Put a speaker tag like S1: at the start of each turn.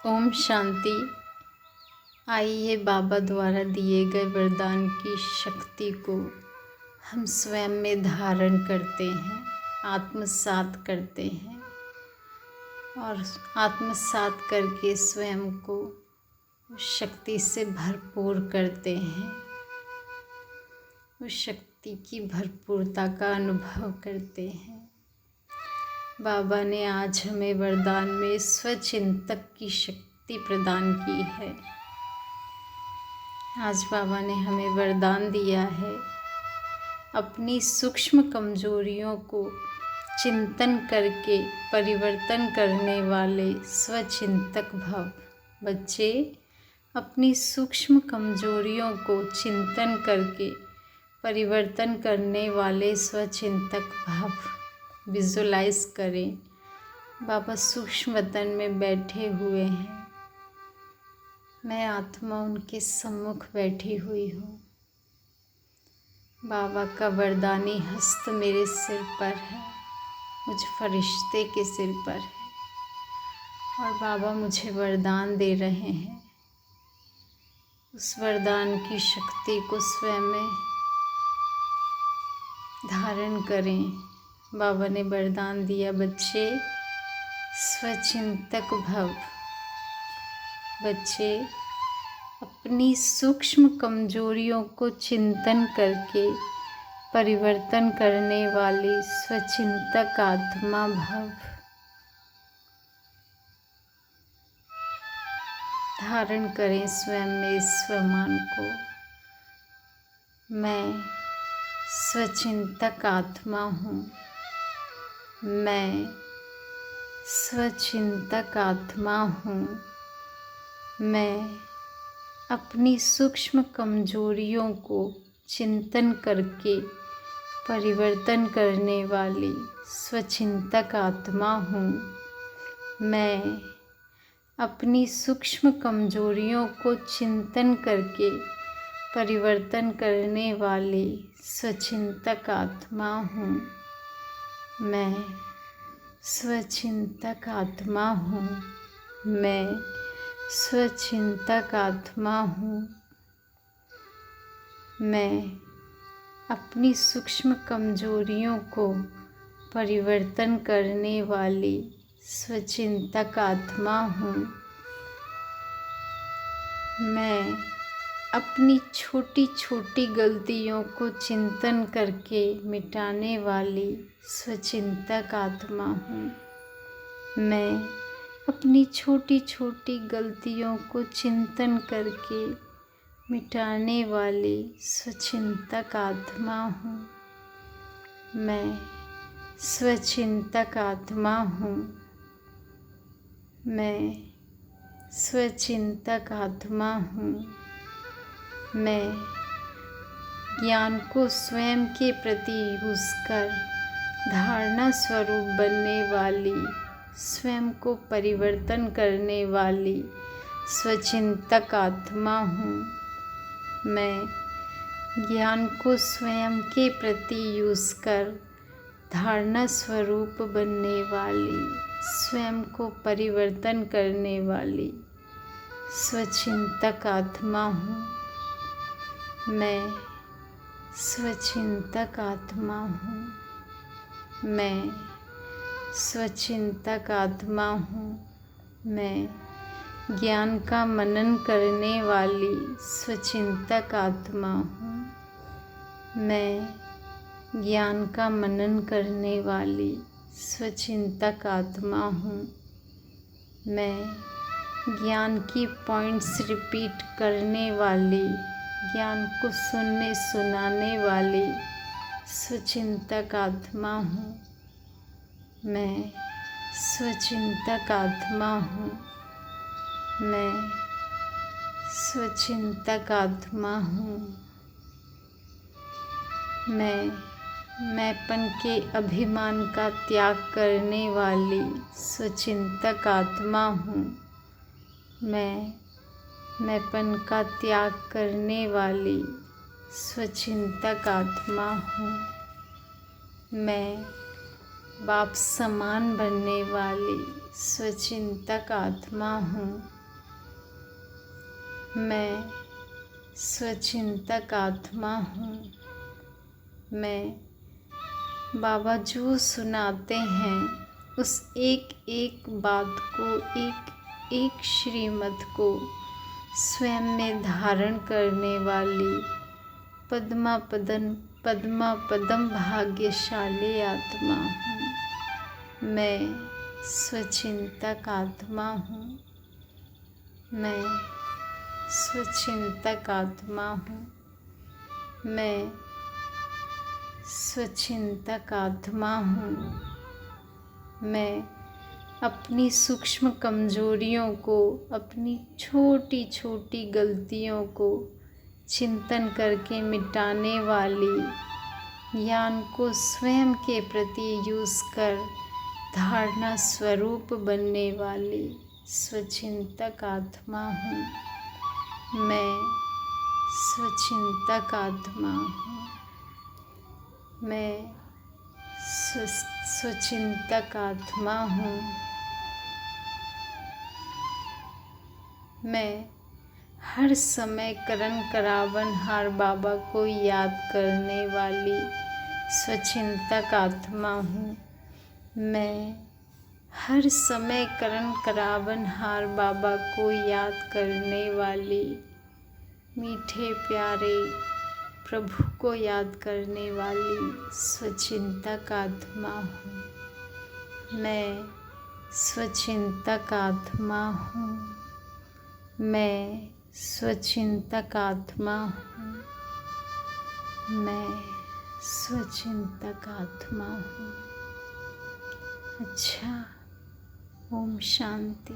S1: ओम शांति। आइए बाबा द्वारा दिए गए वरदान की शक्ति को हम स्वयं में धारण करते हैं, आत्मसात करते हैं और आत्मसात करके स्वयं को उस शक्ति से भरपूर करते हैं। उस शक्ति की भरपूरता का अनुभव करते हैं। बाबा ने आज हमें वरदान में स्वचिंतक की शक्ति प्रदान की है। आज बाबा ने हमें वरदान दिया है, अपनी सूक्ष्म कमजोरियों को चिंतन करके परिवर्तन करने वाले स्वचिंतक भव। बच्चे, अपनी सूक्ष्म कमजोरियों को चिंतन करके परिवर्तन करने वाले स्वचिंतक भव विजुलाइज करें। बाबा सूक्ष्म वतन में बैठे हुए हैं। मैं आत्मा उनके सम्मुख बैठी हुई हूँ। बाबा का वरदानी हस्त मेरे सिर पर है, मुझ फरिश्ते के सिर पर है और बाबा मुझे वरदान दे रहे हैं। उस वरदान की शक्ति को स्वयं में धारण करें। बाबा ने वरदान दिया, बच्चे स्वचिंतक भव। बच्चे, अपनी सूक्ष्म कमजोरियों को चिंतन करके परिवर्तन करने वाली स्वचिंतक आत्मा भव। धारण करें स्वयं में इस स्वमान को। मैं स्वचिंतक आत्मा हूँ। मैं स्वचिंतक आत्मा हूँ। मैं अपनी सूक्ष्म कमजोरियों को चिंतन करके परिवर्तन करने वाली स्वचिंतक आत्मा हूँ। मैं अपनी सूक्ष्म कमजोरियों को चिंतन करके परिवर्तन करने वाली स्वचिंतक आत्मा हूँ। मैं स्वचिंतक आत्मा हूँ। मैं स्वचिंतक आत्मा हूँ। मैं अपनी सूक्ष्म कमजोरियों को परिवर्तन करने वाली स्वचिंतक आत्मा हूँ। मैं अपनी छोटी छोटी गलतियों को चिंतन करके मिटाने वाली स्वचिंतक आत्मा हूँ। मैं अपनी छोटी छोटी गलतियों को चिंतन करके मिटाने वाली स्वचिंतक आत्मा हूँ। मैं स्वचिंतक आत्मा हूँ। मैं स्वचिंतक आत्मा हूँ। मैं ज्ञान को स्वयं के प्रति यूज कर धारणा स्वरूप बनने वाली, स्वयं को परिवर्तन करने वाली स्वचिंतक आत्मा हूँ। मैं ज्ञान को स्वयं के प्रति यूज कर धारणा स्वरूप बनने वाली, स्वयं को परिवर्तन करने वाली स्वचिंतक आत्मा हूँ। मैं स्वचिंतक आत्मा हूँ। मैं स्वचिंतक आत्मा हूँ। मैं ज्ञान का मनन करने वाली स्वचिंतक आत्मा हूँ। मैं ज्ञान का मनन करने वाली स्वचिंतक आत्मा हूँ। मैं ज्ञान की पॉइंट्स रिपीट करने वाली, ज्ञान को सुनने सुनाने वाली स्वचिंतक आत्मा हूँ। मैं स्वचिंतक आत्मा हूँ। मैं स्वचिंतक आत्मा हूँ। मैंपन के अभिमान का त्याग करने वाली स्वचिंतक आत्मा हूँ। मैंपन का त्याग करने वाली स्वचिंतक आत्मा हूँ। मैं बाप समान बनने वाली स्वचिंतक आत्मा हूँ। मैं स्वचिंतक आत्मा हूँ। मैं बाबा जो सुनाते हैं उस एक एक बात को, एक एक श्रीमत को स्वयं में धारण करने वाली पद्मा पदम भाग्यशाली आत्मा हूँ। मैं स्वचिंतक आत्मा हूँ। मैं स्वचिंतक आत्मा हूँ। मैं स्वचिंतक आत्मा हूँ। मैं अपनी सूक्ष्म कमजोरियों को, अपनी छोटी छोटी गलतियों को चिंतन करके मिटाने वाली, ज्ञान को स्वयं के प्रति यूज़ कर धारणा स्वरूप बनने वाली स्वचिंतक आत्मा हूँ। मैं स्वचिंतक आत्मा हूँ। मैं स्वचिंतक आत्मा हूँ। मैं हर समय करन करावनहार बाबा को याद करने वाली स्वचिंतक आत्मा हूँ। मैं हर समय करन करावनहार बाबा को याद करने वाली, मीठे प्यारे प्रभु को याद करने वाली स्वचिंतक आत्मा हूँ। मैं स्वचिंतक आत्मा हूँ। मैं स्वचिंतक आत्मा हूँ। मैं स्वचिंतक आत्मा हूँ। अच्छा, ओम शांति।